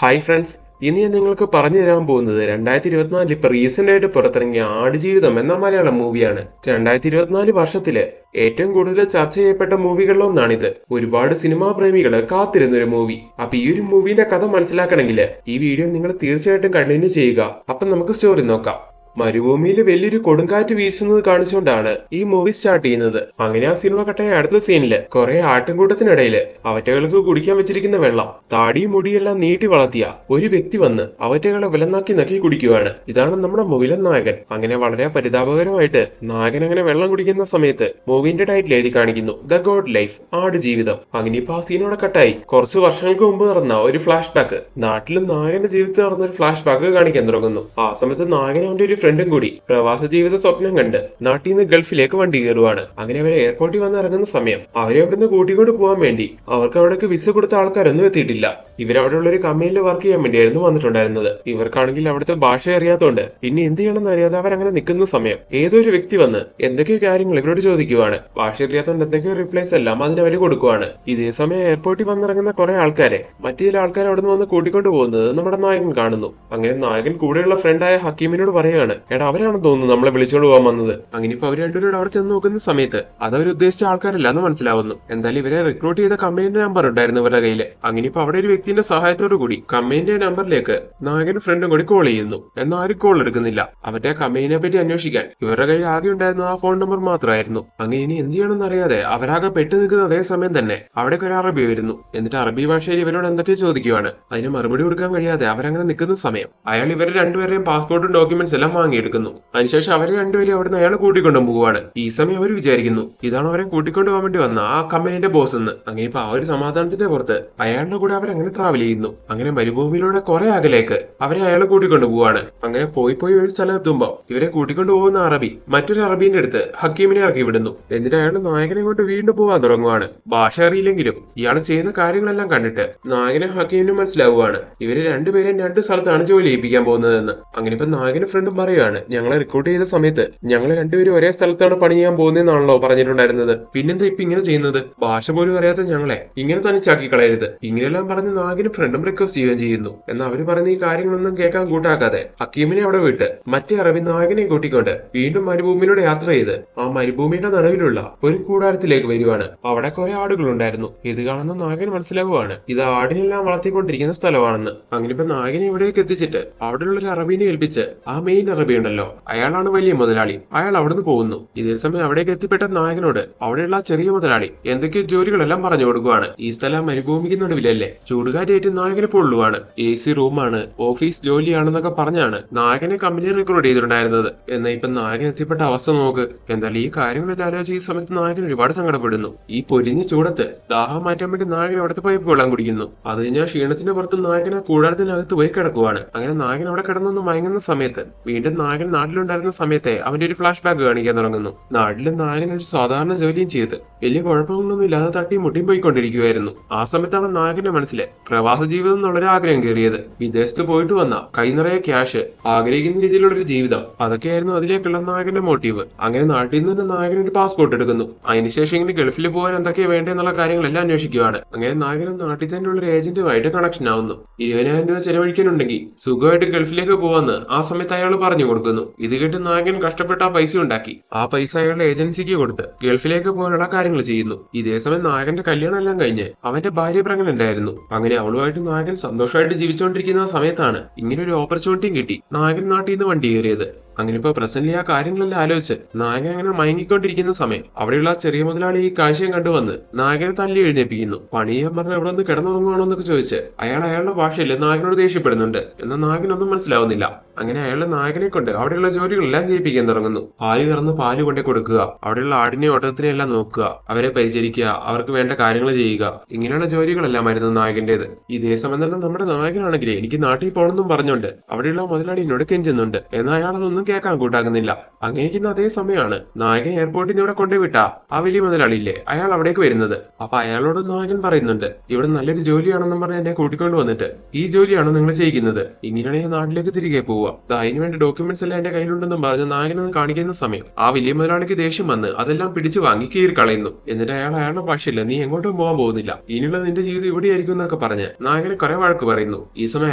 Hi friends, ഇന്ന് ഞാൻ നിങ്ങൾക്ക് പറഞ്ഞു തരാൻ പോകുന്നത് 2024 ഇപ്പൊ റീസെന്റ് ആയിട്ട് പുറത്തിറങ്ങിയ ആടുജീവിതം എന്ന മലയാളം മൂവിയാണ്. 2024 വർഷത്തില് ഏറ്റവും കൂടുതൽ ചർച്ച ചെയ്യപ്പെട്ട മൂവികളിലൊന്നാണിത്. ഒരുപാട് സിനിമാ പ്രേമികള് കാത്തിരുന്ന ഒരു മൂവി. അപ്പൊ ഈ ഒരു മൂവിന്റെ കഥ മനസ്സിലാക്കണമെങ്കിൽ ഈ വീഡിയോ നിങ്ങൾ തീർച്ചയായിട്ടും കണ്ടിന്യൂ ചെയ്യുക. അപ്പൊ നമുക്ക് സ്റ്റോറി നോക്കാം. മരുഭൂമിയിൽ വലിയൊരു കൊടുങ്കാറ്റ് വീശുന്നത് കാണിച്ചുകൊണ്ടാണ് ഈ മൂവി സ്റ്റാർട്ട് ചെയ്യുന്നത്. അങ്ങനെ ആ സിനിമ കട്ടായ അടുത്ത സീനില് കുറെ ആട്ടിൻകൂട്ടത്തിനിടയില് അവറ്റകൾക്ക് കുടിക്കാൻ വെച്ചിരിക്കുന്ന വെള്ളം താടിയും മുടിയെല്ലാം നീട്ടി വളർത്തിയ ഒരു വ്യക്തി വന്ന് അവറ്റകളെ വിലനാക്കി നക്കി കുടിക്കുകയാണ്. ഇതാണ് നമ്മുടെ മൂവിയിലെ നായകൻ. അങ്ങനെ വളരെ പരിതാപകരമായിട്ട് നായകൻ അങ്ങനെ വെള്ളം കുടിക്കുന്ന സമയത്ത് മൂവിന്റെ ടൈറ്റിൽ എഴുതി കാണിക്കുന്നു ദ ഗോഡ് ലൈഫ്, ആടുജീവിതം. അങ്ങനെ ഇപ്പൊ ആ സീനോടെ കട്ടായി കുറച്ച് വർഷങ്ങൾക്ക് മുമ്പ് നടന്ന ഒരു ഫ്ലാഷ് ബാക്ക്, നാട്ടിലും നായകന്റെ ജീവിതത്തിൽ നടന്ന ഒരു ഫ്ലാഷ് ബാക്ക് കാണിക്കാൻ തുടങ്ങുന്നു. ആ സമയത്ത് നായകൻ അവന്റെ ഒരു ഫ്രണ്ടും കൂടി പ്രവാസ ജീവിത സ്വപ്നം കണ്ട് നാട്ടിൽ നിന്ന് ഗൾഫിലേക്ക് വണ്ടി കയറുവാണ്. അങ്ങനെ അവരെ എയർപോർട്ടിൽ വന്ന് ഇറങ്ങുന്ന സമയം അവരെ അവിടുന്ന് കൂട്ടിക്കൊണ്ട് പോകാൻ വേണ്ടി അവർക്ക് അവിടേക്ക് വിസ കൊടുത്ത ആൾക്കാരൊന്നും എത്തിയിട്ടില്ല. ഇവരവിടെയുള്ള ഒരു കമ്പനിയിൽ വർക്ക് ചെയ്യാൻ വേണ്ടിയായിരുന്നു വന്നിട്ടുണ്ടായിരുന്നത്. ഇവർക്കാണെങ്കിൽ അവിടുത്തെ ഭാഷ അറിയാത്തതുകൊണ്ട് പിന്നെ എന്ത് ചെയ്യണമെന്ന് അറിയാതെ അവരങ്ങനെ നിൽക്കുന്ന സമയം ഏതോ ഒരു വ്യക്തി വന്ന് എന്തൊക്കെയോ കാര്യങ്ങൾ ഇവരോട് ചോദിക്കുവാണ്. ഭാഷ അറിയാത്തതുകൊണ്ട് എന്തൊക്കെയോ റിപ്ലൈസ് എല്ലാം അതിന് അവര് കൊടുക്കുവാണ്. ഇതേ സമയം എയർപോർട്ടിൽ വന്നിറങ്ങുന്ന കുറെ ആൾക്കാരെ മറ്റു ചില ആൾക്കാർ അവിടെ നിന്ന് വന്ന് കൂട്ടിക്കൊണ്ട് പോകുന്നത് നമ്മുടെ നായകൻ കാണുന്നു. അങ്ങനെ നായകൻ കൂടെയുള്ള ഫ്രണ്ടായ ഹക്കീമിനോട് പറയുകയാണ്, എടാ അവരാണെന്ന് തോന്നുന്നു നമ്മളെ വിളിച്ചോണ്ട് പോകാൻ വന്നത്. അങ്ങനെ ഇപ്പൊ അവർ രണ്ടുപേരോട് അവിടെ ചെന്ന് നോക്കുന്ന സമയത്ത് അത് അവർ ഉദ്ദേശിച്ച ആൾക്കാരല്ല എന്ന് മനസ്സിലാവുന്നു. എന്തായാലും ഇവരെ റിക്രൂട്ട് ചെയ്ത കമ്പനിയുടെ നമ്പർ ഉണ്ടായിരുന്നു ഇവരുടെ കയ്യില്. അങ്ങനെ ഇപ്പൊ അവിടെ ഒരു വ്യക്തിന്റെ സഹായത്തോടു കൂടി കമ്പനിയുടെ നമ്പറിലേക്ക് നായകനും ഫ്രണ്ടും കൂടി കോൾ ചെയ്യുന്നു. എന്നാൽ ആരും കോൾ എടുക്കുന്നില്ല. അവരുടെ കമ്പനിയെ പറ്റി അന്വേഷിക്കാൻ ഇവരുടെ കയ്യിൽ ആദ്യം ഉണ്ടായിരുന്ന ആ ഫോൺ നമ്പർ മാത്രമായിരുന്നു. അങ്ങനെ ഇനി എന്ത് ചെയ്യണമെന്ന് അറിയാതെ അവരാകെ പെട്ടു നിൽക്കുന്ന അതേ സമയം തന്നെ അവിടേക്ക് ഒരു അറബി വരുന്നു. എന്നിട്ട് അറബി ഭാഷയിൽ ഇവരോട് എന്തൊക്കെ ചോദിക്കുവാണ്. അതിന് മറുപടി കൊടുക്കാൻ കഴിയാതെ അവരങ്ങനെ നിൽക്കുന്ന സമയം അയാൾ ഇവരെ രണ്ടുപേരെയും പാസ്പോർട്ടും ഡോക്യുമെന്റ്സ് എല്ലാം വാങ്ങിയെടുക്കുന്നു. അതിനുശേഷം അവരെ രണ്ടുപേരും അവിടുന്ന് അയാൾ കൂട്ടിക്കൊണ്ടു പോവുകയാണ്. ഈ സമയം അവർ വിചാരിക്കുന്നു ഇതാണ് അവരെ കൂട്ടിക്കൊണ്ടു പോകാൻ വേണ്ടി വന്ന ആ കമ്പനിയുടെ ബോസ് എന്ന്. അങ്ങനെ ഇപ്പൊ ആ ഒരു സമാധാനത്തിന്റെ പുറത്ത് അയാളുടെ കൂടെ അവരങ്ങനെ ട്രാവൽ ചെയ്യുന്നു. അങ്ങനെ മരുഭൂമിയിലൂടെ കുറെ അകലേക്ക് അവരെ അയാൾ കൂട്ടിക്കൊണ്ടു പോവാണ്. അങ്ങനെ പോയി ഒരു സ്ഥലം എത്തുമ്പോ ഇവരെ കൂട്ടിക്കൊണ്ടു പോകുന്ന അറബി മറ്റൊരു അറബീന്റെ അടുത്ത് ഹക്കീമിനെ ഇറക്കി വിടുന്നു. എന്നിട്ട് അയാൾ നായകനെ കൊണ്ട് വീണ്ടും പോകാൻ തുടങ്ങുവാണ്. ഭാഷ അറിയില്ലെങ്കിലും ഇയാൾ ചെയ്യുന്ന കാര്യങ്ങളെല്ലാം കണ്ടിട്ട് നായകനും ഹക്കീമിനും മനസ്സിലാവുകയാണ് ഇവര് രണ്ടുപേരും രണ്ട് സ്ഥലത്താണ് ജോലി ചെയ്യിപ്പിക്കാൻ പോകുന്നതെന്ന്. അങ്ങനെ ഇപ്പൊ നായകനും ഫ്രണ്ടും പറയുകയാണ്, ഞങ്ങളെ റിക്രൂട്ട് ചെയ്ത സമയത്ത് ഞങ്ങൾ രണ്ടുപേരും ഒരേ സ്ഥലത്താണ് പണി ചെയ്യാൻ പോകുന്നതെന്നാണല്ലോ പറഞ്ഞിട്ടുണ്ടായിരുന്നത്. പിന്നെന്താ ഇപ്പൊ ഇങ്ങനെ ചെയ്യുന്നത്? ഭാഷ പോലും അറിയാത്ത ഞങ്ങളെ ഇങ്ങനെ തനിച്ചാക്കി കളയരുത്. ഇങ്ങനെയെല്ലാം പറഞ്ഞ് നായകനും ഫ്രണ്ടും റിക്വസ്റ്റ് ചെയ്യുന്നു. എന്നാൽ അവര് പറയുന്ന ഈ കാര്യങ്ങളൊന്നും കേൾക്കാൻ കൂട്ടാക്കാതെ ഹക്കീമിനെ അവിടെ വിട്ട് മറ്റേ അറബി നായകനെ കൂട്ടിക്കൊണ്ട് വീണ്ടും മരുഭൂമിയിലൂടെ യാത്ര ചെയ്ത് ആ മരുഭൂമിയുടെ നടുവിലുള്ള ഒരു കൂടാരത്തിലേക്ക് വരുവാണ്. അവിടെ കുറെ ആടുകളുണ്ടായിരുന്നു. ഇത് കാണുന്ന നായകൻ മനസ്സിലാവുകയാണ് ഇത് ആടിനെല്ലാം വളർത്തിക്കൊണ്ടിരിക്കുന്ന സ്ഥലമാണെന്ന്. അങ്ങനെ ഇപ്പൊ നായകനെ ഇവിടേക്ക് എത്തിച്ചിട്ട് അവിടെയുള്ള ഒരു അറബീനെ ഏൽപ്പിച്ച് ആ മെയിൻ അറബി ഉണ്ടല്ലോ അയാളാണ് വലിയ മുതലാളി, അയാൾ അവിടുന്ന് പോകുന്നു. ഇതേ സമയം അവിടേക്ക് എത്തിപ്പെട്ട നായകനോട് അവിടെയുള്ള ചെറിയ മുതലാളി എന്തൊക്കെയോ ജോലികളെല്ലാം പറഞ്ഞു കൊടുക്കുവാണ്. ഈ സ്ഥലം മരുഭൂമിക്ക് നടുവിലല്ലേ, ചൂടുകാറ്റേറ്റ് നായകനെ പൊള്ളുവാണ്, AC റൂമാണ്, ഓഫീസ് ജോലിയാണെന്നൊക്കെ പറഞ്ഞാണ് നായകനെ കമ്പനി റിക്രൂട്ട് ചെയ്തിട്ടുണ്ടായിരുന്നത്. എന്നാൽ ഇപ്പൊ നായകൻ എത്തിപ്പെട്ട അവസ്ഥ നോക്ക്. എന്തായാലും ഈ കാര്യങ്ങളെല്ലാം ആലോചിച്ച് ഈ സമയത്ത് നായകൻ ഒരുപാട് സങ്കടപ്പെടുന്നു. ഈ പൊരിഞ്ഞ ചൂടത്ത് ദാഹം മാറ്റാൻ വേണ്ടി നായകൻ അവിടുത്തെ പൈപ്പ് വെള്ളം കുടിക്കുന്നു. അത് കഴിഞ്ഞാൽ ക്ഷീണത്തിന്റെ പുറത്ത് നായകൻ ആ കൂടാരത്തിനകത്ത് പോയി കിടക്കുവാണ്. അങ്ങനെ നായകൻ അവിടെ കിടന്നൊന്ന് മയങ്ങുന്ന സമയത്ത് വീണ്ടും നായകൻ നാട്ടിലുണ്ടായിരുന്ന സമയത്തെ അവന്റെ ഒരു ഫ്ലാഷ് ബാക്ക് കാണിക്കാൻ തുടങ്ങുന്നു. നാട്ടിലും നായകൻ ഒരു സാധാരണ ജോലിയും ചെയ്ത് വലിയ കുഴപ്പങ്ങളൊന്നും ഇല്ലാതെ തട്ടിയും മുട്ടിയും പോയിക്കൊണ്ടിരിക്കുകയായിരുന്നു. ആ സമയത്താണ് നായകന്റെ മനസ്സിലെ പ്രവാസ ജീവിതം എന്നുള്ളൊരു ആഗ്രഹം കയറിയത്. വിദേശത്ത് പോയിട്ട് വന്ന കൈ നിറയെ ക്യാഷ്, ആഗ്രഹിക്കുന്ന രീതിയിലുള്ളൊരു ജീവിതം, അതൊക്കെയായിരുന്നു അതിലേക്കുള്ള നായകന്റെ മോട്ടീവ്. അങ്ങനെ നാട്ടിൽ നിന്ന് തന്നെ നായകൻ ഒരു പാസ്പോർട്ട് എടുക്കുന്നു. അതിനുശേഷം ഇങ്ങനെ ഗൾഫിൽ പോകാൻ എന്തൊക്കെയാ വേണ്ടെന്നുള്ള കാര്യങ്ങളെല്ലാം അന്വേഷിക്കുകയാണ്. അങ്ങനെ നായകൻ നാട്ടിൽ തന്നെയുള്ള ഒരു ഏജന്റുമായിട്ട് കണക്ഷൻ ആവുന്നു. 20,000 രൂപ ചെലവഴിക്കാനുണ്ടെങ്കിൽ സുഖമായിട്ട് ഗൾഫിലേക്ക് പോവാന്ന് ആ സമയത്ത് അയാൾ പറഞ്ഞു കൊടുക്കുന്നു. ഇത് കേട്ട് നായകൻ കഷ്ടപ്പെട്ട് ആ പൈസ ഉണ്ടാക്കി ആ പൈസ അയാളുടെ ഏജൻസിക്ക് കൊടുത്ത് ഗൾഫിലേക്ക് പോകാനുള്ള കാര്യങ്ങൾ ചെയ്യുന്നു. ഇതേ സമയം നായകന്റെ കല്യാണം എല്ലാം കഴിഞ്ഞ് അവന്റെ ഭാര്യ പ്രഗ്നന്റ് ആയിരുന്നു. അങ്ങനെ അവളുമായിട്ട് നായകൻ സന്തോഷമായിട്ട് ജീവിച്ചുകൊണ്ടിരിക്കുന്ന സമയത്താണ് ഇങ്ങനെ ഒരു ഓപ്പർച്യൂണിറ്റിയും കിട്ടി നായകൻ നാട്ടിൽ നിന്ന് വണ്ടി കയറിയത്. അങ്ങനെ ഇപ്പൊ പ്രസന്റ്ലി ആ കാര്യങ്ങളെല്ലാം ആലോചിച്ച് നായകൻ അങ്ങനെ മയങ്ങിക്കൊണ്ടിരിക്കുന്ന സമയം അവിടെയുള്ള ചെറിയ മുതലാളി ഈ കാഴ്ചയും കണ്ടുവന്ന് നായകനെ തല്ലി എഴുന്നേപ്പിക്കുന്നു. പണി ചെയ്യാൻ പറഞ്ഞ അവിടെ ഒന്ന് കിടന്നുറങ്ങുവാണോ എന്നൊക്കെ ചോദിച്ച് അയാളുടെ ഭാഷയിൽ നായകനോട് ദേഷ്യപ്പെടുന്നുണ്ട്. എന്നാൽ നായകനൊന്നും മനസ്സിലാവുന്നില്ല. അങ്ങനെ അയാളുടെ നായകനെ കൊണ്ട് അവിടെയുള്ള ജോലികളെല്ലാം ചെയ്യിപ്പിക്കാൻ തുടങ്ങുന്നു. പാല് കറന്ന് പാല് കൊണ്ടേ കൊടുക്കുക, അവിടെയുള്ള ആടിനെ ഓട്ടത്തിനെ എല്ലാം നോക്കുക, അവരെ പരിചരിക്കുക, അവർക്ക് വേണ്ട കാര്യങ്ങൾ ചെയ്യുക, ഇങ്ങനെയുള്ള ജോലികളെല്ലാമായിരുന്നു നായകന്റേത്. ഇതേ സമയം തന്നെ നമ്മുടെ നായകനാണെങ്കിലേ എനിക്ക് നാട്ടിൽ പോകണമെന്നും പറഞ്ഞുകൊണ്ട് അവിടെയുള്ള മുതലാളിനോട് കെഞ്ചുന്നുണ്ട്. എന്നാൽ അയാൾ അതൊന്നും കേൾക്കാൻ കൂട്ടാക്കുന്നില്ല. അങ്ങനെയിരിക്കുന്ന അതേ സമയമാണ് നായകൻ എയർപോർട്ടിന് ഇവിടെ കൊണ്ടുവിട്ട ആ വലിയ മുതലാളിയില്ലേ അയാൾ അവിടേക്ക് വരുന്നത്. അപ്പൊ അയാളോട് നായകൻ പറയുന്നുണ്ട്, ഇവിടെ നല്ലൊരു ജോലിയാണെന്നും പറഞ്ഞ് എന്നെ കൂട്ടിക്കൊണ്ട് വന്നിട്ട് ഈ ജോലിയാണോ നിങ്ങൾ ചെയ്യിക്കുന്നത്? ഇങ്ങനെയാണെങ്കിൽ നാട്ടിലേക്ക് തിരികെ പോവുക. പോവാം, അതിന് വേണ്ടി ഡോക്യുമെന്റ്സ് എല്ലാം എന്റെ കയ്യിലുണ്ടെന്നും പറഞ്ഞ് നായകനൊന്ന് കാണിക്കുന്ന സമയം ആ വലിയ മുതലാളിക്ക് ദേഷ്യം വന്ന് അതെല്ലാം പിടിച്ചു വാങ്ങി കീറി കളയുന്നു. എന്നിട്ട് അയാളുടെ ഭാഷയില്ല, നീ എങ്ങോട്ടും പോകാൻ പോകുന്നില്ല, ഇനിയുള്ള നിന്റെ ജീവിതം ഇവിടെയായിരിക്കും എന്നൊക്കെ പറഞ്ഞ് നായകനെ കുറെ വഴക്ക് പറയുന്നു. ഈ സമയം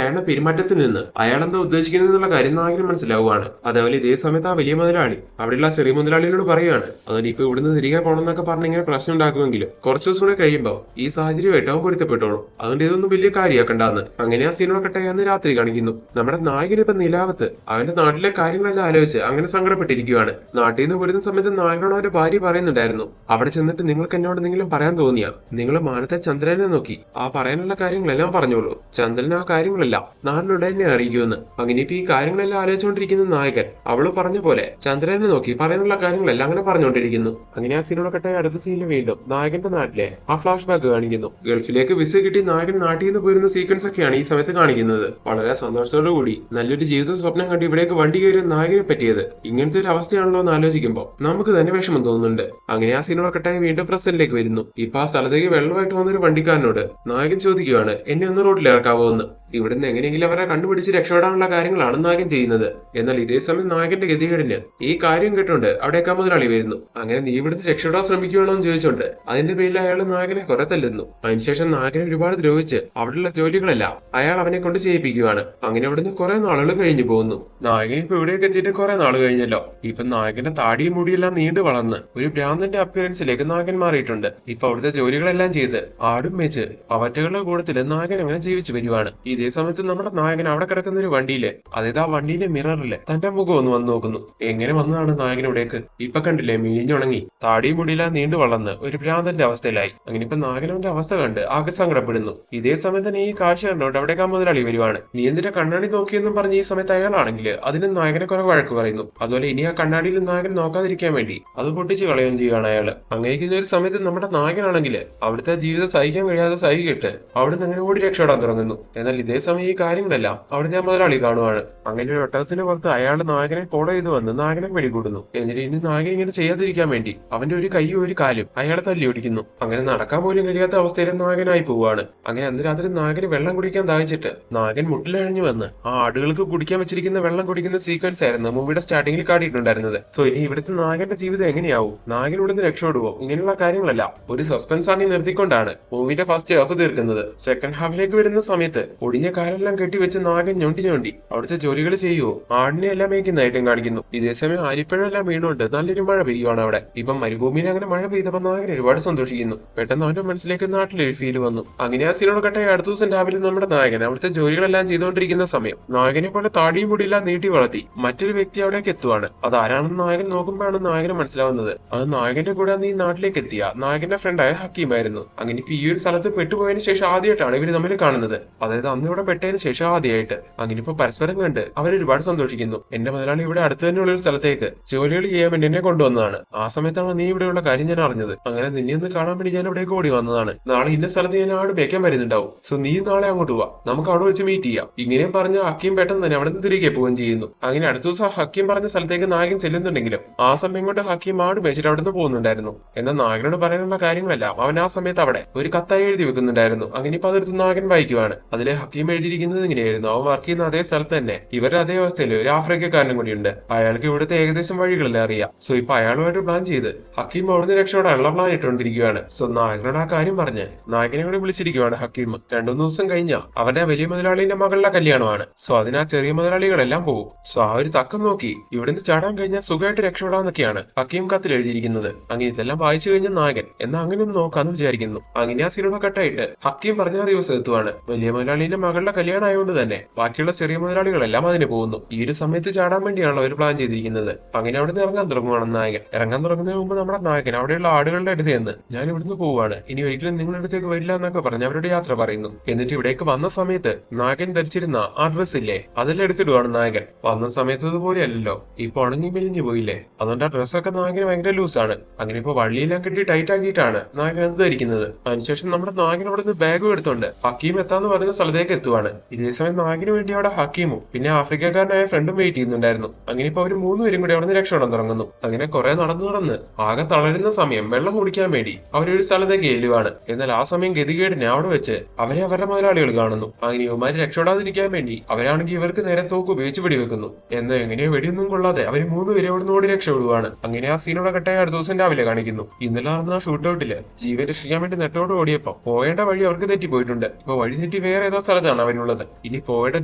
അയാളുടെ പെരുമാറ്റത്തിൽ നിന്ന് അയാൾ എന്താ ഉദ്ദേശിക്കുന്നതെന്നുള്ള കാര്യം നായകന് മനസ്സിലാവുകയാണ്. അതേപോലെ ഇതേ സമയത്ത് ആ വലിയ മുതലാളി അവിടെയുള്ള ചെറിയ മുതലാളിയോട് പറയുകയാണ്, അതുകൊണ്ട് ഇപ്പൊ ഇവിടുന്ന് തിരികെ പോകണം എന്നൊക്കെ പറഞ്ഞ് ഇങ്ങനെ പ്രശ്നം ഉണ്ടാക്കുമെങ്കിലും കുറച്ചു ദിവസം കൂടെ കഴിയുമ്പോൾ ഈ സാഹചര്യമായിട്ട് അവൻ പൊരുത്തപ്പെട്ടോളും, അതുകൊണ്ട് ഇതൊന്നും വലിയ കാര്യമാക്കണ്ടെന്ന്. അങ്ങനെ ആ സീനോ കട്ടയാന്ന് രാത്രി കാണിക്കുന്നു. നമ്മുടെ നായകൻ ഇപ്പൊ നിലാവത്ത് അവന്റെ നാട്ടിലെ കാര്യങ്ങളെല്ലാം ആലോചിച്ച് അങ്ങനെ സങ്കടപ്പെട്ടിരിക്കുകയാണ്. നാട്ടിൽ നിന്ന് വരുന്ന സമയത്ത് നായകനോട് അവന്റെ ഭാര്യ പറയുന്നുണ്ടായിരുന്നു, അവിടെ ചെന്നിട്ട് നിങ്ങൾക്ക് എന്നോട് എന്തെങ്കിലും പറയാൻ തോന്നിയാ നിങ്ങൾ മാനത്തെ ചന്ദ്രനെ നോക്കി ആ പറയാനുള്ള കാര്യങ്ങളെല്ലാം പറഞ്ഞോളൂ, ചന്ദ്രൻ ആ കാര്യങ്ങളെല്ലാം നാടിനോട് തന്നെ അറിയിക്കുമെന്ന്. അങ്ങനെ ഇപ്പൊ ഈ കാര്യങ്ങളെല്ലാം ആലോചിച്ചുകൊണ്ടിരിക്കുന്ന നായകൻ അവള് പറഞ്ഞ പോലെ ചന്ദ്രനെ നോക്കി പറയാനുള്ള കാര്യങ്ങളെല്ലാം അങ്ങനെ പറഞ്ഞുകൊണ്ടിരിക്കുന്നു. അങ്ങനെ ആ സീനോടെ കട്ടായ അടുത്ത സീനിൽ വീണ്ടും നായകന്റെ നാട്ടിലെ ആ ഫ്ലാഷ് ബാക്ക് കാണിക്കുന്നു. ഗൾഫിലേക്ക് വിസ കിട്ടി നായകൻ നാട്ടിൽ നിന്ന് പോരുന്ന സീക്വൻസ് ഒക്കെയാണ് ഈ സമയത്ത് കാണിക്കുന്നത്. വളരെ സന്തോഷത്തോടു കൂടി നല്ലൊരു ജീവിത സ്വപ്നം കണ്ട് ഇവിടേക്ക് വണ്ടി കയറിയ നായകനെ പറ്റിയത് ഇങ്ങനത്തെ ഒരു അവസ്ഥയാണല്ലോ എന്ന് ആലോചിക്കുമ്പോൾ നമുക്ക് തന്നെ വിഷമം തോന്നുന്നുണ്ട്. അങ്ങനെ ആ സീനോടെ കട്ടായ വീണ്ടും പ്രസിഡന്റിലേക്ക് വരുന്നു. ഇപ്പൊ ആ സ്ഥലത്തേക്ക് വെള്ളമായിട്ട് വന്നൊരു വണ്ടിക്കാരനോട് നായകൻ ചോദിക്കുകയാണ്, എന്നെ ഒന്ന് റോഡിൽ ഇറക്കാവോ എന്ന്. ഇവിടുന്ന് എങ്ങനെയെങ്കിലും അവരെ കണ്ടുപിടിച്ച് രക്ഷപ്പെടാനുള്ള കാര്യങ്ങളാണ് നായകൻ ചെയ്യുന്നത്. എന്നാൽ ഇതേ സമയം നായകന്റെ ഗതികേടിന് ഈ കാര്യം കേട്ടോണ്ട് അവിടേക്ക് മുതലാളി വരുന്നു. അങ്ങനെ നീ ഇവിടുന്ന് രക്ഷപ്പെടാൻ ശ്രമിക്കുകയാണോ എന്ന് ചോദിച്ചോണ്ട് അതിന്റെ പേരിൽ അയാൾ നായകനെ കുറെ തല്ലുന്നു. അതിനുശേഷം നായകനെ ഒരുപാട് ദ്രോഹിച്ച് അവിടെയുള്ള ജോലികളെല്ലാം അയാൾ അവനെ കൊണ്ട് ചെയ്യിപ്പിക്കുകയാണ്. അങ്ങനെ അവിടുന്ന് കുറെ നാളുകൾ കഴിഞ്ഞു പോകുന്നു. നായകൻ ഇപ്പൊ ഇവിടേക്ക് എത്തിയിട്ട് കുറെ നാൾ കഴിഞ്ഞല്ലോ. ഇപ്പൊ നായകന്റെ താടിയും മുടിയെല്ലാം നീണ്ടു വളർന്ന് ഒരു ഭ്രാന്തന്റെ അപ്പിയറൻസിലേക്ക് നായകൻ മാറിയിട്ടുണ്ട്. ഇപ്പൊ അവിടുത്തെ ജോലികളെല്ലാം ചെയ്ത് ആടും മേച്ച് അവറ്റകളുടെ കൂട്ടത്തില് നായകൻ അങ്ങനെ ജീവിച്ചു വരുവാണ്. ഇതേ സമയത്ത് നമ്മുടെ നായകൻ അവിടെ കിടക്കുന്ന ഒരു വണ്ടിയില്, അതായത് ആ വണ്ടിയിലെ മിററില് തന്റെ മുഖം ഒന്ന് വന്നു നോക്കുന്നു. എങ്ങനെ വന്നതാണ് നായകൻ ഇവിടേക്ക്? ഇപ്പൊ കണ്ടില്ലേ, മിഴിഞ്ഞുണങ്ങി താടിയും മുടിയെല്ലാം നീണ്ടു വളർന്ന് ഒരു ഭ്രാന്തന്റെ അവസ്ഥയിലായി. അങ്ങനെ ഇപ്പൊ നായകനവന്റെ അവസ്ഥ കണ്ട് ആകെ സങ്കടപ്പെടുന്നു. ഇതേ സമയം തന്നെ ഈ കാഴ്ച കണ്ടോണ്ട് അവിടേക്ക് ആ മുതലാളി വരുവാണ്. നീ എന്തിന്റെ കണ്ണാടി നോക്കിയെന്നും പറഞ്ഞ് ഈ സമയത്ത് അയാളാണെങ്കിൽ അതിന് നായകനെ കുറെ വഴക്ക് പറയുന്നു. അതുപോലെ ഇനി ആ കണ്ണാടിയിൽ നായകൻ നോക്കാതിരിക്കാൻ വേണ്ടി അത് പൊട്ടിച്ച് കളയുകയും ചെയ്യുകയാണ് അയാള്. അങ്ങനെ ഒരു സമയത്ത് നമ്മുടെ നായകനാണെങ്കിൽ അവിടുത്തെ ജീവിതം സഹിക്കാൻ കഴിയാതെ സഹിക്കിട്ട് അവിടുന്ന് അങ്ങനെ ഓടി രക്ഷപ്പെടാൻ തുടങ്ങുന്നു. എന്നാൽ ഇതേ സമയം ഈ കാര്യങ്ങളെല്ലാം അവിടുത്തെ മുതലാളി കാണുവാണ്. അങ്ങനെ ഒരു ഒട്ടകത്തിന്റെ പുറത്ത് അയാളുടെ നായകനെ ഫോളോ ചെയ്ത് വന്ന് നായകനെ പിടികൂടുന്നു. എന്നിട്ട് ഇനി നായകൻ ഇങ്ങനെ ചെയ്യാതിരിക്കാൻ വേണ്ടി അവന്റെ ഒരു കൈയും ഒരു കാലും അയാളെ തല്ലി ഓടിക്കുന്നു. അങ്ങനെ നടക്കാൻ പോലും കഴിയാത്ത അവസ്ഥയിൽ നായകനായി പോവാണ്. അങ്ങനെ അന്ന് രാത്രി നായകന് വെള്ളം കുടിക്കാൻ ദാഹിച്ചിട്ട് നായകൻ മുട്ടിലഴിഞ്ഞു വന്ന് ആ ആടുകൾക്ക് കുടിക്കാൻ വെച്ചിരിക്കുന്ന വെള്ളം കുടിക്കുന്ന സീക്വൻസ് ആയിരുന്നു മൂവിയുടെ സ്റ്റാർട്ടിങ്ങിൽ കാട്ടിയിട്ടുണ്ടായിരുന്നത്. സോ ഇനി ഇവിടുത്തെ നായകന്റെ ജീവിതം എങ്ങനെയാവും, നായകൻ ഇവിടുന്ന് രക്ഷപ്പെടുവോ, ഇങ്ങനെയുള്ള കാര്യങ്ങളെല്ലാം ഒരു സസ്പെൻസ് ആക്കി നിർത്തിക്കൊണ്ടാണ് മൂവിയുടെ ഫസ്റ്റ് ഹാഫ് തീർക്കുന്നത്. സെക്കൻഡ് ഹാഫിലേക്ക് വരുന്ന സമയത്ത് ഒടിഞ്ഞ കാലെല്ലാം കെട്ടിവെച്ച് നായകൻ ഞൊണ്ടി അവിടുത്തെ ജോലികൾ ചെയ്യുവോ, ആടിനെ എല്ലാം മേയ്ക്കുന്നതായിട്ടും കാണിക്കുന്നു. ഇതേസമയം അരിപ്പഴെല്ലാം വീണുകൊണ്ട് നല്ലൊരു മഴ പെയ്യുവാണ് അവിടെ. ഇപ്പം മരുഭൂമിയിൽ അങ്ങനെ മഴ പെയ്തപ്പോൾ നായകൻ ഒരുപാട് സന്തോഷിക്കുന്നു. പെട്ടെന്ന് അവന്റെ മനസ്സിലേക്ക് നാട്ടിലൊരു ഫീൽ വന്നു. അങ്ങനെ ആ സീനോട് കട്ടായി അടുത്ത ദിവസം രാവിലെ നമ്മുടെ നായകൻ അവിടുത്തെ ജോലികളെല്ലാം ചെയ്തുകൊണ്ടിരിക്കുന്ന സമയം നായകനെ പോലെ താടിയും മുടിയെല്ലാം നീട്ടി വളർത്തി മറ്റൊരു വ്യക്തി അവിടേക്ക് എത്തുവാണ്. അത് ആരാണെന്ന് നായകൻ നോക്കുമ്പോഴാണ് നായകന് മനസ്സിലാവുന്നത്. അത് നായകന്റെ കൂടെ അന്ന് ഈ നാട്ടിലേക്ക് എത്തിയ നായകന്റെ ഫ്രണ്ടായ ഹക്കീമായിരുന്നു. അങ്ങനെ ഇപ്പൊ ഈ ഒരു സ്ഥലത്ത് പെട്ടുപോയതിനു ശേഷം ആദ്യമായിട്ടാണ് ഇവര് തമ്മിൽ കാണുന്നത്. അതായത് അന്ന് ഇവിടെ പെട്ടതിന് ശേഷം ആദ്യമായിട്ട്. അങ്ങനെ ഇപ്പൊ പരസ്പരം കണ്ട് അവർ ഒരുപാട് സന്തോഷിക്കുന്നു. എന്റെ മുതലാളി ഇവിടെ അടുത്ത് തന്നെയുള്ള ഒരു സ്ഥലത്തേക്ക് ജോലികൾ ചെയ്യാൻ വേണ്ടി എന്നെ കൊണ്ടുവന്നതാണ്. ആ സമയത്താണ് നീ ഇവിടെയുള്ള കാര്യം ഞാൻ അറിഞ്ഞത്. അങ്ങനെ നിന്നെ ഒന്ന് കാണാൻ വേണ്ടി ഞാൻ ഇവിടേക്ക് ഓടി വന്നതാണ്. നാളെ ഇന്ന സ്ഥലത്ത് ഞാൻ ആട് മേയ്ക്കാൻ വരുന്നുണ്ടാവും. സോ നീ നാളെ അങ്ങോട്ട് പോവാ, നമുക്ക് അവിടെ വെച്ച് മീറ്റ് ചെയ്യാം. ഇങ്ങനെയും പറഞ്ഞ ഹക്കീം പെട്ടെന്ന് തന്നെ അവിടെ നിന്ന് തിരികെ പോവുകയും ചെയ്യുന്നു. അങ്ങനെ അടുത്ത ദിവസം ഹക്കീം പറഞ്ഞ സ്ഥലത്തേക്ക് നായകൻ ചെല്ലുന്നുണ്ടെങ്കിലും ആ സമയം കൊണ്ട് ഹക്കീം ആട് മേച്ചിട്ട് അവിടെ നിന്ന് പോകുന്നുണ്ടായിരുന്നു. എന്നാൽ നായകനോട് പറയാനുള്ള കാര്യങ്ങളെല്ലാം അവൻ ആ സമയത്ത് അവിടെ ഒരു കത്തായി എഴുതി വെക്കുന്നുണ്ടായിരുന്നു. അങ്ങനെ ഇപ്പൊ അതെടുത്ത് നായകൻ വായിക്കുവാണ്. അതിലെ ഹക്കീം എഴുതിയിരിക്കുന്നത് ഇങ്ങനെയായിരുന്നു, അവൻ വർക്ക് ചെയ്യുന്ന അതേ സ്ഥലത്ത് തന്നെ ഇവരുടെ അതേ അവസ്ഥയിൽ ഒരു ആഫ്രിക്കക്കാരനും കൂടിയുണ്ട്. അയാൾക്ക് ഇവിടുത്തെ ഏകദേശം വഴികളെല്ലാം അറിയാം. സോ ഇപ്പൊ അയാളുമായിട്ട് പ്ലാൻ ചെയ്ത് ഹക്കീം അവിടുന്ന് രക്ഷപ്പെടാനുള്ള പ്ലാൻ ഇട്ടുകൊണ്ടിരിക്കുകയാണ്. സോ നായകനോട് ആ കാര്യം പറഞ്ഞ് നായകനെ കൂടെ വിളിച്ചിരിക്കുവാണ് ഹക്കീം. 2-3 ദിവസം കഴിഞ്ഞ അവന്റെ വലിയ മുതലാളിന്റെ മകളുടെ കല്യാണമാണ്. സോ അതിന് ആ ചെറിയ മുതലാളികളെല്ലാം പോകും. സോ ആ ഒരു തക്കം നോക്കി ഇവിടുന്ന് ചാടാൻ കഴിഞ്ഞാൽ സുഖമായിട്ട് രക്ഷപ്പെടാന്നൊക്കെയാണ് ഹക്കീം കത്തിൽ എഴുതിയിരിക്കുന്നത്. അങ്ങനെ ഇതെല്ലാം വായിച്ചു കഴിഞ്ഞ നായകൻ എന്നാ അങ്ങനെ ഒന്ന് നോക്കാന്ന് വിചാരിക്കുന്നു. അങ്ങനെ ആ സിനിമ കട്ടായിട്ട് ഹക്കീം പറഞ്ഞ ദിവസം എത്തുവാണ്. വലിയ മുതലാളിന്റെ മകളുടെ കല്യാണം ആയതുകൊണ്ട് തന്നെ ബാക്കിയുള്ള ചെറിയ മുതലാളികളെല്ലാം അതിന് പോകുന്നു. ഈ ഒരു സമയത്ത് ചാടാൻ വേണ്ടിയാണല്ലോ അവർ പ്ലാൻ ചെയ്തിരിക്കുന്നത്. അങ്ങനെ അവിടെ നിന്ന് ഇറങ്ങാൻ തുടങ്ങുവാണ് നായകൻ. ഇറങ്ങാൻ തുടങ്ങുന്നതിന് മുമ്പ് നമ്മുടെ നായകൻ അവിടെയുള്ള ആടുകളുടെ അടുത്ത് നിന്ന് ഞാൻ ഇവിടുന്ന് പോവാണ്, ഇനി ഒരിക്കലും നിങ്ങളുടെ അടുത്തേക്ക് വരില്ല എന്നൊക്കെ പറഞ്ഞ് അവരുടെ യാത്ര പറയുന്നു. എന്നിട്ട് ഇവിടേക്ക് വന്ന സമയത്ത് നായകൻ ധരിച്ചിരുന്ന ആ ഡ്രസ് ഇല്ലേ അതെല്ലാം എടുത്തിടുവാണ് നായകൻ. വന്ന സമയത്ത് ഇതുപോലെ അല്ലല്ലോ, ഇപ്പൊ ഉണങ്ങി മെലിഞ്ഞു പോയില്ലേ, അതുകൊണ്ട് ആ ഡ്രസ്സൊക്കെ നായകന് ഭയങ്കര ലൂസാണ്. അങ്ങനെ ഇപ്പൊ വള്ളിയെല്ലാം കെട്ടി ടൈറ്റ് ആക്കിയിട്ടാണ് നായകൻ അത് ധരിക്കുന്നത്. അതിനുശേഷം നമ്മുടെ നായകൻ അവിടെ നിന്ന് ബാഗും എടുത്തോണ്ട് ഹക്കീം എത്താന്ന് പറയുന്ന സ്ഥലത്തേക്ക് എത്തുവാണ്. ഇതേസമയം നായകന് വേണ്ടി അവിടെ ഹക്കീമും പിന്നെ ആഫ്രിക്കക്കാരനായ ഫ്രണ്ടും വെയിറ്റ് ചെയ്യുന്നുണ്ടായിരുന്നു. അങ്ങനെ ഇപ്പൊ അവര് മൂന്നുപേരും കൂടി അവിടെ നിന്ന് രക്ഷപ്പെടാൻ തുടങ്ങുന്നു. അങ്ങനെ കുറെ നടന്ന് ആകെ തളരുന്ന സമയം വെള്ളം കുടിക്കാൻ വേണ്ടി അവരൊരു സ്ഥലത്തേക്ക് എല്ലുവാണ്. എന്നാൽ ആ സമയം ഗതികേടിനെ അവിടെ വെച്ച് അവരെ അവരുടെ മുതലാളികൾ കാണുന്നു. അങ്ങനെ ഇവന്മാര് രക്ഷപ്പെടാതിരിക്കാൻ വേണ്ടി അവരാണെങ്കിൽ ഇവർക്ക് നേരെ തോക്ക് ഉപയോഗിച്ച് വെടിവെക്കുന്നു. എന്നാൽ എങ്ങനെയോ വെടിയൊന്നും കൊള്ളാതെ അവര് മൂന്നുപേരും അവിടെ നിന്ന് ഓടി രക്ഷപ്പെടുവാണ്. അങ്ങനെ ആ സീനോടെ കട്ടായ അടുത്ത ദിവസം രാവിലെ കാണിക്കുന്നു. ഇന്നലെ നടന്ന ഷൂട്ടൌട്ടില് ജീവൻ രക്ഷിക്കാൻ വേണ്ടി നെട്ടോട് ഓടിയപ്പോ പോയേണ്ട വഴി അവർക്ക് തെറ്റിപ്പോയിട്ടുണ്ട്. ഇപ്പൊ വഴി തെറ്റി വേറെ ഏതോ സ്ഥലത്താണ് അവരുള്ളത്. ഇനി പോയേണ്ട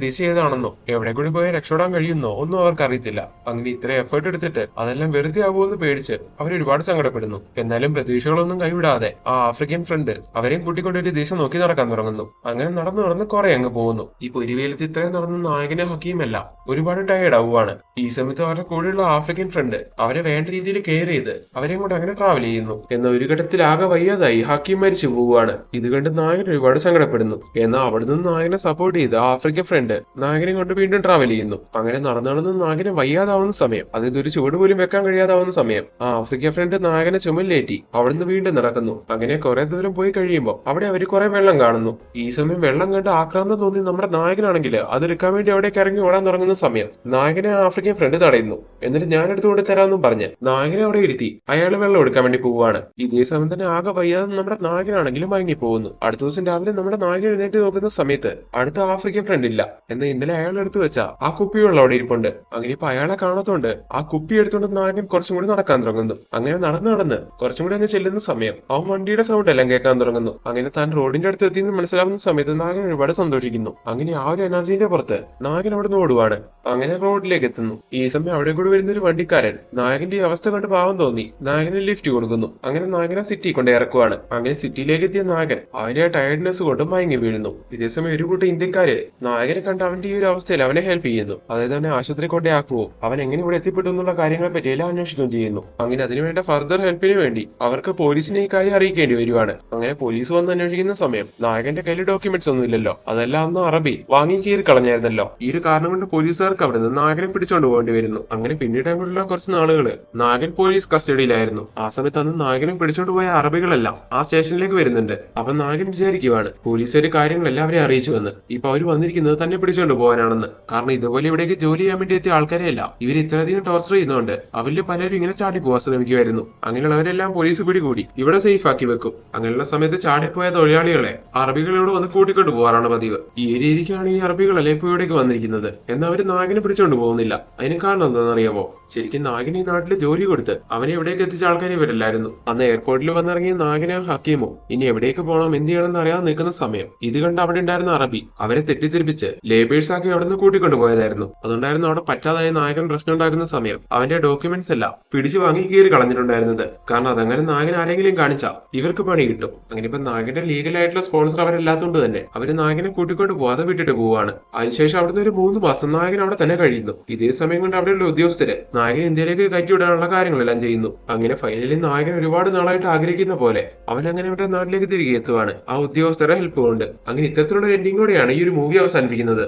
ദിശ ഏതാണെന്നോ എവിടെ കൂടി പോയി രക്ഷപ്പെടാൻ കഴിയുന്നോ ഒന്നും അവർക്ക് അറിയത്തില്ല. അങ്ങനെ ഇത്ര എഫേർട്ട് എടുത്തിട്ട് അതെല്ലാം വെറുതെ ആവുമെന്ന് പേടിച്ച് അവർ ഒരുപാട് സങ്കടപ്പെടുന്നു. എന്നാലും പ്രതീക്ഷകളൊന്നും കൈവിടാതെ ആ ആഫ്രിക്കൻ ഫ്രണ്ട് അവരെയും കൂട്ടിക്കൊണ്ട് ഒരു ദിശ നോക്കി നടക്കാൻ തുടങ്ങുന്നു. അങ്ങനെ നടന്ന് കുറെ അങ്ങ് പോകുന്നു. ഈ പൊരിവേലത്ത് ഇത്രയും നടന്ന നായകനെ ഹക്കീമല്ല ഒരുപാട് ടയേർഡ് ആവുകയാണ്. ഈ സമയത്ത് അവരുടെ കൂടെയുള്ള ആഫ്രിക്കൻ ഫ്രണ്ട് അവരെ വേണ്ട രീതിയിൽ കെയർ ചെയ്ത് അവരെയും കൊണ്ട് അങ്ങനെ ട്രാവൽ ചെയ്യുന്നു. എന്ന ഒരു ഘട്ടത്തിൽ ആകെ വയ്യാതായി ഹക്കീം മരിച്ചു പോവുകയാണ്. ഇത് കണ്ട് നായകൻ ഒരുപാട് സങ്കടപ്പെടുന്നു. എന്നാൽ അവിടെ നിന്ന് നായകനെ സപ്പോർട്ട് ചെയ്ത് ആഫ്രിക്കൻ ഫ്രണ്ട് നായകനെ കൊണ്ട് വീണ്ടും ട്രാവൽ ചെയ്യുന്നു. അങ്ങനെ നടന്ന് നായകനെ വയ്യാതാവുന്ന സമയം, അതായത് ഒരു ചുവട് പോലും വെക്കാൻ കഴിയാതാവുന്ന സമയം, ആ ആഫ്രിക്കൻ ഫ്രണ്ട് നായകനെ ചുമലിലേറ്റി അവിടുന്ന് വീണ്ടും നടക്കുന്നു. അങ്ങനെ കുറെ ദൂരം പോയി കഴിയുമ്പോൾ അവിടെ അവർ കുറെ വെള്ളം കാണുന്നു. ഈ സമയം വെള്ളം കണ്ട് ആക്രാന്തം തോന്നി നമ്മുടെ നായകനാണെങ്കിൽ അതെടുക്കാൻ വേണ്ടി അവിടേക്ക് ഇറങ്ങി ഓടാൻ തുടങ്ങുന്ന സമയം നായകനെ ആഫ്രിക്കൻ ഫ്രണ്ട് തടയുന്നു. എന്നിട്ട് ഞാൻ എടുത്തുകൊണ്ട് തരാമെന്നും പറഞ്ഞ് നായകനെ അവിടെ ഇരുത്തി അയാൾ വെള്ളം എടുക്കാൻ വേണ്ടി പോവുകയാണ്. ഇതേ സമയം തന്നെ ആകെ വയ്യാതെ നമ്മുടെ നായകനാണെങ്കിലും മയങ്ങി പോകുന്നു. അടുത്ത ദിവസം രാവിലെ നമ്മുടെ നായകൻ എഴുന്നേറ്റ് നോക്കുന്ന സമയത്ത് അടുത്ത ആഫ്രിക്കൻ ഫ്രണ്ട് ഇല്ല. എന്നാൽ ഇന്നലെ അയാൾ എടുത്തു വെച്ച ആ കുപ്പി വെള്ളം അവിടെ ഇരിപ്പുണ്ട്. അങ്ങനെ ഇപ്പൊ അയാളെ കാണാത്തോണ്ട് ആ കുപ്പി എടുത്തുകൊണ്ട് നായകൻ കുറച്ചും കൂടി നടക്കാൻ തുടങ്ങുന്നു. അങ്ങനെ നടന്ന് കുറച്ചും കൂടി അങ്ങ് ചെല്ലുന്ന സമയം അവൻ വണ്ടിയുടെ സൗണ്ട് എല്ലാം കേൾക്കാൻ തുടങ്ങുന്നു. അങ്ങനെ താൻ റോഡിന്റെ അടുത്ത് എത്തിയെന്ന് മനസ്സിലാവുന്ന സമയത്ത് നായകൻ ഒരുപാട് സന്തോഷിക്കുന്നു. അങ്ങനെ ആ ഒരു എനർജിന്റെ പുറത്ത് നായകൻ അവിടെ നിന്ന് ഓടുവാണ്. അങ്ങനെ റോഡിലേക്ക് എത്തുന്നു. ഈ സമയം അവിടെ കൂടി വരുന്ന ഒരു വണ്ടിക്കാരൻ നായകന്റെ ഈ അവസ്ഥ കണ്ട് പാവം തോന്നി നായകന് ലിഫ്റ്റ് കൊടുക്കുന്നു. അങ്ങനെ നായകനെ സിറ്റി കൊണ്ട് ഇറക്കുവാണ്. അങ്ങനെ സിറ്റിയിലേക്ക് എത്തിയ നായകൻ അവന്റെ ടയർഡ്നെസ് കൊണ്ട് മയങ്ങി വീഴുന്നു. ഇതേസമയം ഒരു കൂട്ടം ഇന്ത്യക്കാര് നായകനെ കണ്ട് അവന്റെ ഈ ഒരു അവസ്ഥയിൽ അവനെ ഹെൽപ്പ് ചെയ്യുന്നു. അതായത് അവനെ ആശുപത്രി കൊണ്ടേ ആക്കുവോ, അവൻ എങ്ങനെ ഇവിടെ എത്തിപ്പെട്ടു എന്നുള്ള കാര്യങ്ങളെ പറ്റി എല്ലാം അന്വേഷിക്കുകയും ചെയ്യുന്നു. അങ്ങനെ അതിനുവേണ്ട ഫർദർ ഹെൽപ്പിന് വേണ്ടി അവർക്ക് പോലീസിനെ ഈ കാര്യം അറിയിക്കേണ്ടി വരുവാണ്. അങ്ങനെ പോലീസ് വന്ന് അന്വേഷിക്കുന്ന സമയം നായകന്റെ കയ്യിൽ ഡോക്യുമെന്റ്സ് ഒന്നും ഇല്ലല്ലോ. അതെല്ലാം അന്ന് അറബി വാങ്ങി കീറി കളഞ്ഞായിരുന്നല്ലോ. ഈ ഒരു കാരണം കൊണ്ട് പോലീസുകാർക്ക് അവിടെ നിന്ന് നായകനെ പിടിച്ചോണ്ട് പോകേണ്ടി വരുന്നു. അങ്ങനെ പിന്നീട് അങ്ങോട്ടുള്ള കുറച്ച് നാളുകള് നായകൻ പോലീസ് കസ്റ്റഡിയിലായിരുന്നു. ആ സമയത്ത് അന്ന് നായകനെ പിടിച്ചോണ്ട് പോയ അറബികളെല്ലാം ആ സ്റ്റേഷനിലേക്ക് വരുന്നുണ്ട്. അപ്പൊ നായകൻ വിചാരിക്കുവാണ് പോലീസുകാർ കാര്യങ്ങളെല്ലാം അവരെ അറിയിച്ചു വന്ന് ഇപ്പൊ അവര് വന്നിരിക്കുന്നത് തന്നെ പിടിച്ചോണ്ട് പോകാനാണെന്ന്. കാരണം ഇതുപോലെ ഇവിടേക്ക് ജോലി ചെയ്യാൻ വേണ്ടി എത്തിയ ആൾക്കാരെയല്ല ഇവർ ഇത്രയധികം ടോർച്ചർ ചെയ്യുന്നതുകൊണ്ട് അവരിൽ പലരും ഇങ്ങനെ ചാടി പോകാൻ ശ്രമിക്കുമായിരുന്നു. അങ്ങനെയുള്ളവരെല്ലാം പോലീസ് പിടികൂടി ഇവിടെ സേഫ് ആക്കി വെക്കും. അങ്ങനെയുള്ള സമയത്ത് ചാടിപ്പോയ തൊഴിലാളികളെ അറബികളോട് വന്ന് കൂട്ടിക്കൊണ്ട് പോകാറാണ് പതിവ്. ഈ രീതിക്കാണ് ഈ അറബികളല്ലേ ഇപ്പൊ ഇവിടേക്ക് വന്നിരിക്കുന്നത്. എന്നാൽ അവര് നായകനെ പിടിച്ചോണ്ട് പോകുന്നില്ല. അതിന് കാരണം എന്താണെന്നറിയാമോ? ശരിക്കും നായകൻ ഈ നാട്ടില് ജോലി കൊടുത്ത് അവനെ എവിടേക്ക് എത്തിച്ച ആൾക്കാർ ഇവരല്ലായിരുന്നു. അന്ന് എയർപോർട്ടിൽ വന്നിറങ്ങിയ നായകനെ ഹക്കീമോ ഇനി എവിടേക്ക് പോകണം എന്ത് ചെയ്യണമെന്ന് അറിയാതെ നിൽക്കുന്ന സമയം ഇത് കണ്ട് അവിടെ ഉണ്ടായിരുന്ന അറബി അവരെ തെറ്റിദ്ധരിപ്പിച്ച് ലേബേഴ്സ് ആക്കി അവിടെ നിന്ന് കൂട്ടിക്കൊണ്ടു പോയതായിരുന്നു. അതുകൊണ്ടായിരുന്നു അവിടെ പറ്റാതായ നായകൻ പ്രശ്നം ഉണ്ടാക്കുന്ന സമയം അവന്റെ ഡോക്യുമെന്റ്സ് എല്ലാം പിടിച്ചു വാങ്ങി കീറി കളഞ്ഞിട്ടുണ്ടായിരുന്നത്. കാരണം അതങ്ങനെ നായകൻ ആരെങ്കിലും കാണിച്ചാൽ ഇവർക്ക് പണി കിട്ടും. അങ്ങനെ ഇപ്പൊ നായകന്റെ ലീഗലായിട്ടുള്ള സ്പോൺസർ അവരല്ലാത്തതുകൊണ്ട് തന്നെ അവര് നായകനെ കൂട്ടിക്കൊണ്ട് പോവാതെ വിട്ടിട്ട് പോവാണ്. അതിനുശേഷം അവിടുന്ന് ഒരു 3 മാസം നായകൻ അവിടെ തന്നെ കഴിയുന്നു. ഇതേ സമയം കൊണ്ട് അവിടെയുള്ള ഉദ്യോഗസ്ഥര് നായകൻ ഇന്ത്യയിലേക്ക് കയറ്റിവിടാനുള്ള കാര്യങ്ങളെല്ലാം ചെയ്യുന്നു. അങ്ങനെ ഫൈനലി നായകൻ ഒരുപാട് നാളായിട്ട് ആഗ്രഹിക്കുന്ന പോലെ അവൻ അങ്ങനെ അവരുടെ നാട്ടിലേക്ക് തിരികെ എത്തുവാണ് ആ ഉദ്യോഗസ്ഥരുടെ ഹെൽപ്പ് കൊണ്ട്. അങ്ങനെ ഇത്തരത്തിലുള്ള ഒരു എൻഡിങ്ങോടെയാണ് ഈ ഒരു മൂവി അവസാനിപ്പിക്കുന്നത്.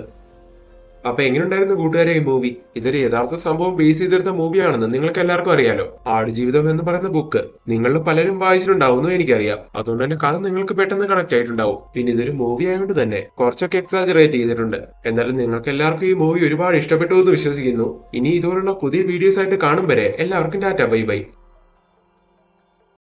അപ്പൊ എങ്ങനെയുണ്ടായിരുന്നു കൂട്ടുകാരെ ഈ മൂവി? ഇതൊരു യഥാർത്ഥ സംഭവം ബേസ് ചെയ്തെടുത്ത മൂവിയാണെന്ന് നിങ്ങൾക്ക് എല്ലാവർക്കും അറിയാലോ. ആടുജീവിതം എന്ന് പറയുന്ന ബുക്ക് നിങ്ങളിൽ പലരും വായിച്ചിട്ടുണ്ടാവുമെന്നും എനിക്കറിയാം. അതുകൊണ്ട് തന്നെ കഥ നിങ്ങൾക്ക് പെട്ടെന്ന് കണക്ട് ആയിട്ടുണ്ടാവും. പിന്നെ ഇതൊരു മൂവി ആയതുകൊണ്ട് തന്നെ കുറച്ചൊക്കെ എക്സാജറേറ്റ് ചെയ്തിട്ടുണ്ട്. എന്നാലും നിങ്ങൾക്ക് എല്ലാവർക്കും ഈ മൂവി ഒരുപാട് ഇഷ്ടപ്പെട്ടു എന്ന് വിശ്വസിക്കുന്നു. ഇനി ഇതുപോലുള്ള പുതിയ വീഡിയോസ് ആയിട്ട് കാണും വരെ എല്ലാവർക്കും ടാറ്റ ബൈ ബൈ.